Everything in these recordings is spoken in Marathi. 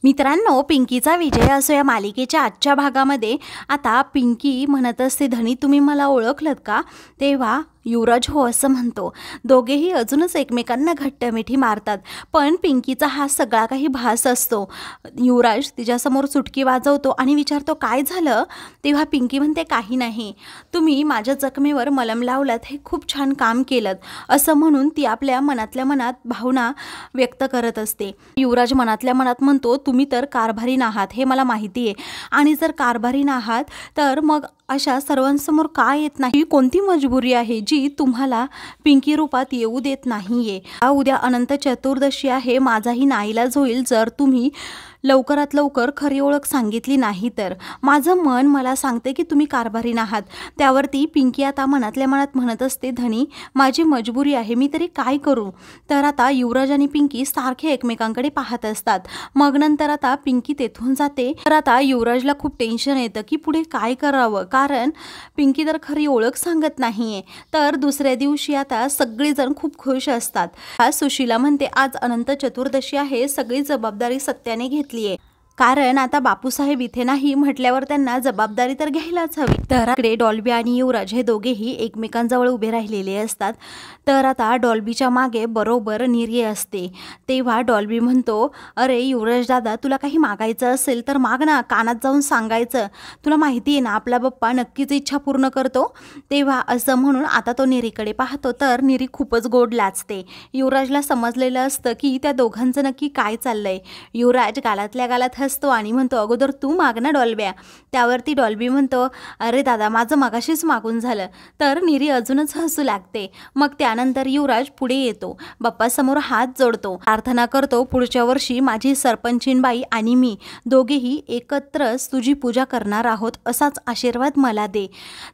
मित्रांनो, पिंकीचा विजय असो या मालिकेच्या आजच्या भागामध्ये आता पिंकी म्हणत असते, धनी तुम्ही मला ओळखलत का? तेव्हा युवराज हो असं म्हणतो. दोघेही अजूनच एकमेकांना घट्ट मिठी मारतात. पण पिंकीचा हा सगळा काही भास असतो. युवराज तिच्यासमोर चुटकी वाजवतो आणि विचारतो काय झालं? तेव्हा पिंकी म्हणते काही नाही, तुम्ही माझ्या जखमेवर मलम लावलात, हे खूप छान काम केलं असं म्हणून ती आपल्या मनातल्या मनात भावना व्यक्त करत असते. युवराज मनातल्या मनात म्हणतो तुम्ही तर कारभारी आहात हे मला माहिती आहे, आणि जर कारभारी आहात तर मग अशा सर्वांसमोर का येत नाही? कोणती मजबुरी आहे जी तुम्हाला पिंकी रूपात येऊ देत नाहीये? उद्या अनंत चतुर्दशी आहे, माझाही नाईलाज होईल जर तुम्ही लवकरात लवकर खरी ओळख सांगितली नाही तर. माझं मन मला सांगते की तुम्ही कारभारी आहात. त्यावरती पिंकी आता मनातल्या मनात म्हणत असते, धनी माझी मजबुरी आहे, मी तरी काय करू? तर आता युवराज आणि पिंकी सारखे एकमेकांकडे पाहत असतात. मग नंतर आता पिंकी तेथून जाते. तर आता युवराजला खूप टेन्शन येतं की पुढे काय करावं, कारण पिंकी तर खरी ओळख सांगत नाहीये. तर दुसऱ्या दिवशी आता सगळेजण खूप खुश असतात. सुशीला म्हणते आज अनंत चतुर्दशी आहे, सगळी जबाबदारी सत्याने घेतली, कारण आता बापूसाहेब इथे नाही म्हटल्यावर त्यांना जबाबदारी तर घ्यायलाच हवी. तर इकडे डॉल्बी आणि युवराज हे दोघेही एकमेकांजवळ उभे राहिलेले असतात. तर आता डॉल्बीच्या मागे बरोबर निर्य असते. तेव्हा डॉल्बी म्हणतो, अरे युवराज दादा, तुला काही मागायचं असेल तर माग ना, कानात जाऊन सांगायचं, तुला माहिती आहे ना आपला बाप्पा नक्कीच इच्छा पूर्ण करतो. तेव्हा असं म्हणून आता तो निरीकडे पाहतो. तर निरी खूपच गोड लाजते. युवराजला समजलेलं असतं की त्या दोघांचं नक्की काय चाललंय. युवराज गालातल्या गालात हसतो आणि म्हणतो, अगोदर तू माग ना डॉल्ब्या. त्यावरती डॉल्बी म्हणतो, अरे दादा माझं मगाशीच मागून झालं. तर निरी अजूनच हसू लागते. मग त्यानंतर युवराज पुढे येतो, बाप्पासमोर हात जोडतो, प्रार्थना करतो, पुढच्या वर्षी माझी सरपंचीनबाई आणि मी दोघेही एकत्रच तुझी पूजा करणार आहोत, असाच आशीर्वाद मला दे.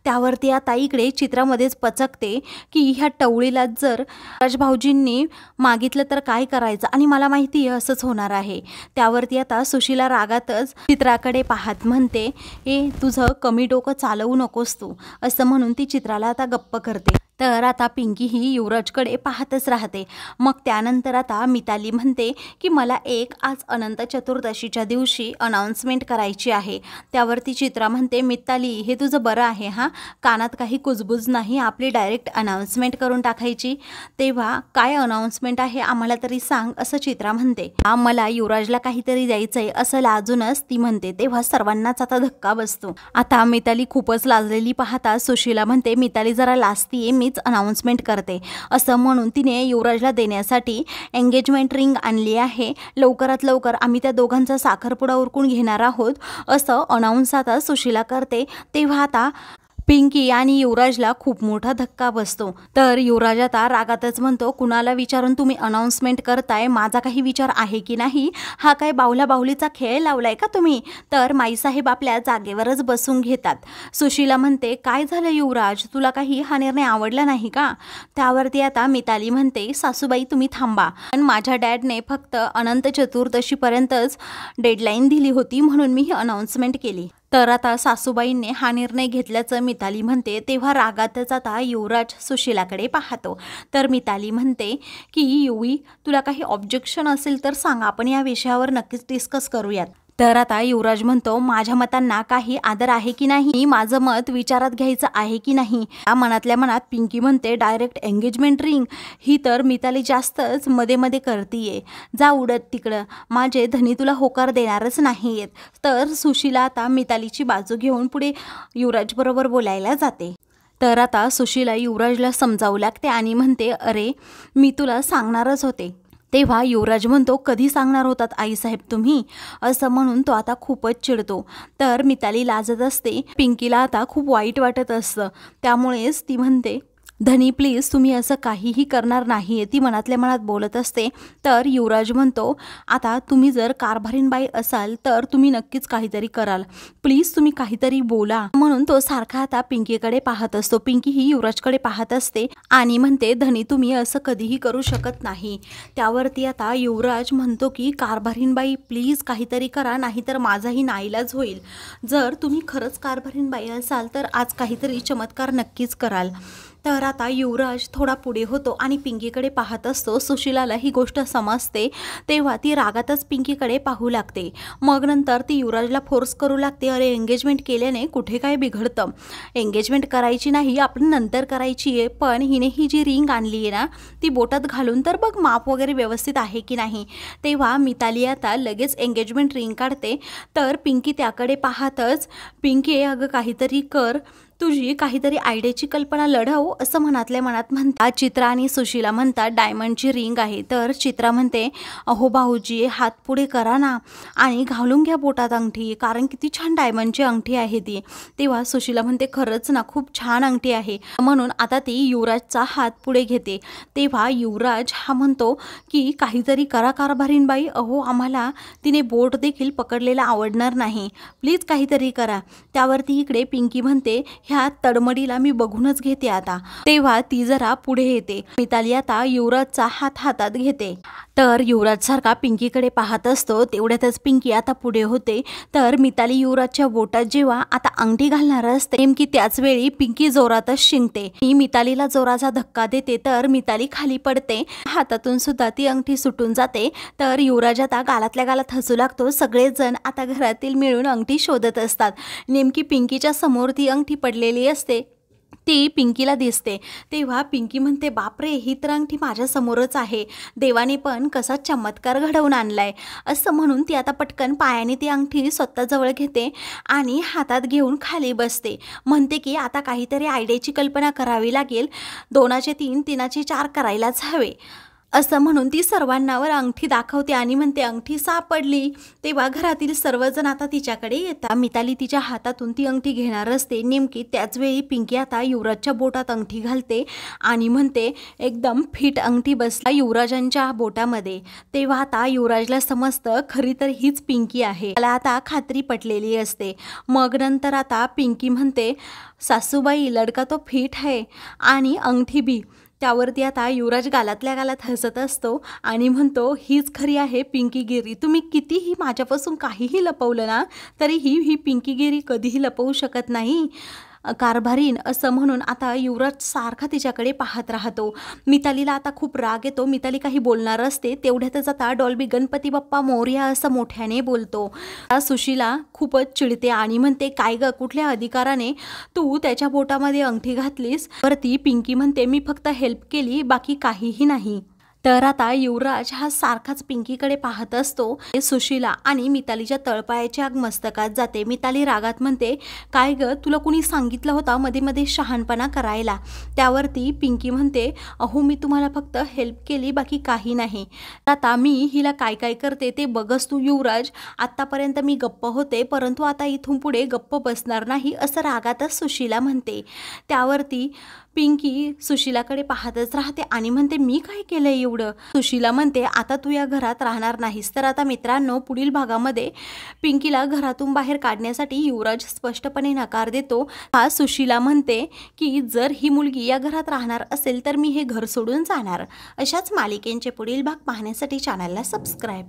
त्यावरती आता इकडे चित्रामध्येच पचकते की ह्या टवळीला जर राजभाऊजींनी मागितलं तर काय करायचं, आणि मला माहिती आहे असंच होणार आहे. त्यावरती आता सुशीला रागातच चित्राकडे पाहत म्हणते, ए तुझं कमी डोकं चालवू नकोस तू, असं म्हणून ती चित्राला आता गप्प करते. तर आता पिंकी ही युवराजकडे पाहतच राहते. मग त्यानंतर आता मिताली म्हणते की मला एक आज अनंत चतुर्दशीच्या दिवशी अनाउन्समेंट करायची आहे. त्यावरती चित्रा म्हणते, मिताली हे तुझं बरं आहे हां, कानात काही कुजबुज नाही, आपली डायरेक्ट अनाउन्समेंट करून टाकायची. तेव्हा काय अनाउन्समेंट आहे आम्हाला तरी सांग, असं चित्रा म्हणते. मला युवराजला काहीतरी द्यायचंय असं लाजूनच ती म्हणते. तेव्हा सर्वांनाच आता धक्का बसतो. आता मिताली खूपच लाजलेली पाहता सुशीला म्हणते, मिताली जरा लाजतीये, मीच अनाउन्समेंट करते, असं म्हणून तिने युवराजला देण्यासाठी एंगेजमेंट रिंग आणली आहे. लवकरात लवकर आम्ही त्या दोघांचा साखरपुडा उरकून घेणार आहोत, असं अनाउन्स आता सुशीला करते. तेव्हा आता पिंकी आणि युवराजला खूप मोठा धक्का बसतो. तर युवराज आता रागातच म्हणतो, कुणाला विचारून तुम्ही अनाउन्समेंट करताय, माझा काही विचार आहे की नाही? हा काय बावला बावलीचा खेळ लावलाय का तुम्ही? तर माईसाहेब आपल्या जागेवरच बसून घेतात. सुशीला म्हणते, काय झालं युवराज, तुला काही हा निर्णय आवडला नाही का? त्यावरती आता मिताली म्हणते, सासूबाई तुम्ही थांबा, पण माझ्या डॅडने फक्त अनंत चतुर्दशीपर्यंतच डेडलाईन दिली होती म्हणून मी ही अनाउन्समेंट केली. तर आता सासूबाईंनी हा निर्णय घेतल्याचं मिताली म्हणते. तेव्हा रागातच आता युवराज सुशीलाकडे पाहतो. तर मिताली म्हणते की युवी, तुला काही ऑब्जेक्शन असेल तर सांग, आपण या विषयावर नक्कीच डिस्कस करूयात. तर आता युवराज म्हणतो, माझ्या मतांना काही आदर आहे की नाही, माझं मत विचारात घ्यायचं आहे की नाही? या मनातल्या मनात पिंकी म्हणते, डायरेक्ट एंगेजमेंट रिंग ही तर मिताली जास्तच मध्ये मध्ये करतीये, जा उडत तिकडं, माझे धनी तुला होकार देणारच नाहीयेत. तर सुशीला आता मितालीची बाजू घेऊन पुढे युवराज बरोबर बोलायला जाते. तर आता सुशीला युवराजला समजावू लागते आणि म्हणते, अरे मी तुला सांगणारच होते. तेव्हा युवराज म्हणतो, कधी सांगणार होतात आईसाहेब तुम्ही, असं म्हणून तो आता खूपच चिडतो. तर मिताली लाजत असते. पिंकीला आता खूप वाईट वाटत असतं. त्यामुळेच ती म्हणते, धनी प्लीज तुम्ही असं काहीही करणार नाही आहे, ती मनातल्या मनात बोलत असते. तर युवराज म्हणतो, आता तुम्ही जर कारभारीणबाई असाल तर तुम्ही नक्कीच काहीतरी कराल, प्लीज तुम्ही काहीतरी बोला, म्हणून तो सारखा आता पिंकीकडे पाहत असतो. पिंकी ही युवराजकडे पाहत असते आणि म्हणते, धनी तुम्ही असं कधीही करू शकत नाही. त्यावरती आता युवराज म्हणतो की कारभारीणबाई प्लीज काहीतरी करा, नाहीतर माझाही नाईलाज होईल. जर तुम्ही खरंच कारभारीणबाई असाल तर आज काहीतरी चमत्कार नक्कीच कराल. तर आता युवराज थोडा पुढे होतो आणि पिंकीकडे पाहत असतो. सुशिलाला ही गोष्ट समजते, तेव्हा ती रागातच पिंकीकडे पाहू लागते. मग नंतर ती युवराजला फोर्स करू लागते, अरे एंगेजमेंट केल्याने कुठे काय बिघडतं, एंगेजमेंट करायची नाही, आपण नंतर करायची आहे, पण हिने ही जी रिंग आणली आहे ना ती बोटात घालून तर बघ माप वगैरे व्यवस्थित आहे की नाही. तेव्हा मिताली आता लगेच एंगेजमेंट रिंग काढते. तर पिंकी त्याकडे पाहतच, पिंकी अगं काहीतरी कर, तुझी काहीतरी आयडियाची कल्पना लढव, असं मनातल्या मनात म्हणतात. चित्रा आणि सुशिला म्हणतात डायमंडची रिंग आहे. तर चित्रा म्हणते, अहो भाऊजी हात पुढे करा ना आणि घालून घ्या बोटात अंगठी, कारण किती छान डायमंडची अंगठी आहे ती. तेव्हा सुशिला म्हणते, खरंच ना खूप छान अंगठी आहे. म्हणून आता ती युवराजचा हात पुढे घेते. तेव्हा युवराज हा म्हणतो की काहीतरी करा कारभारीणबाई, अहो आम्हाला तिने बोट देखील पकडलेला आवडणार नाही, प्लीज काहीतरी करा. त्यावरती इकडे पिंकी म्हणते, ह्या तडमडीला मी बघूनच घेते आता. तेव्हा ती जरा पुढे येते. मिताली आता युवराजचा हात हातात घेते. तर युवराज सारखा पिंकीकडे पाहत असतो. तेवढ्यातच पिंकी आता पुढे होते. तर मिताली युवराजच्या बोटात जेव्हा आता अंगठी घालणार असते, नेमकी त्याच वेळी पिंकी जोरातच शिंकते. ही मितालीला जोराचा धक्का देते. तर मिताली खाली पडते. हातातून सुद्धा ती अंगठी सुटून जाते. तर युवराज आता गालातल्या गालात हसू लागतो. सगळेच जण आता घरातील मिळून अंगठी शोधत असतात. नेमकी पिंकीच्या समोर ती अंगठी पडलेली असते, ती पिंकीला दिसते. तेव्हा पिंकी म्हणते, बापरे ही तर अंगठी माझ्यासमोरच आहे, देवाने पण कसा चमत्कार घडवून आणलाय, असं म्हणून ती आता पटकन पायाने ती अंगठी स्वतःजवळ घेते आणि हातात घेऊन खाली बसते. म्हणते की आता काहीतरी आयडियाची कल्पना करावी लागेल, 2चे 3 3चे 4 करायलाच हवे, असं म्हणून ती सर्वांनावर अंगठी दाखवते आणि म्हणते, अंगठी सापडली. तेव्हा घरातील सर्वजण आता तिच्याकडे येतात. मिताली तिच्या हातातून ती अंगठी घेणार असते. नेमकी त्याच वेळी पिंकी आता युवराजच्या बोटात अंगठी घालते आणि म्हणते, एकदम फिट अंगठी बसला युवराजांच्या बोटामध्ये. तेव्हा आता युवराजला समजतं खरी तर हीच पिंकी आहे, त्याला आता खात्री पटलेली असते. मग नंतर आता पिंकी म्हणते, सासूबाई लडका तो फिट है आणि अंगठी भी. त्यावरती आता युवराज गालातल्या गालात हसत असतो आणि म्हणतो, हीच खरी आहे पिंकीगिरी, तुम्ही कितीही माझ्यापासून काहीही लपवलं ना तरीही ही पिंकीगिरी कधीही लपवू शकत नाही कारभारीन, असं म्हणून आता युवराज सारखा तिच्याकडे पाहत राहतो. मितालीला आता खूप राग येतो. मिताली काही बोलणार असते, तेवढ्यातच आता डॉल्बी गणपती बाप्पा मोरया असं मोठ्याने बोलतो. सुशिला खूपच चिडते आणि म्हणते, काय ग, कुठल्या अधिकाराने तू त्याच्या बोटामध्ये अंगठी घातलीस. वरती पिंकी म्हणते, मी फक्त हेल्प केली, बाकी काहीही नाही. तर आता युवराज हा सारखाच पिंकीकडे पाहत असतो. सुशिला आणि मितालीच्या तळपायाच्या आग मस्तकात जाते. मिताली रागात म्हणते, काय ग, तुला कुणी सांगितलं होता मध्ये मध्ये शहाणपणा करायला. त्यावरती पिंकी म्हणते, अहो मी तुम्हाला फक्त हेल्प केली, बाकी काही नाही. आता मी हिला काय काय करते ते बघस तू युवराज. आत्तापर्यंत मी गप्प होते, परंतु आता इथून पुढे गप्प बसणार नाही, असं रागातच सुशिला म्हणते. त्यावरती पिंकी सुशिलाकडे पाहतच राहते आणि म्हणते, मी काय केलं एवढं. सुशिला म्हणते, आता तू या घरात राहणार नाहीस. तर आता मित्रांनो, पुढील भागामध्ये पिंकीला घरातून बाहेर काढण्यासाठी युवराज स्पष्टपणे नकार देतो. हा सुशिला म्हणते की जर ही मुलगी या घरात राहणार असेल तर मी हे घर सोडून जाणार. अशाच मालिकेंचे पुढील भाग पाहण्यासाठी चॅनलला सबस्क्राईब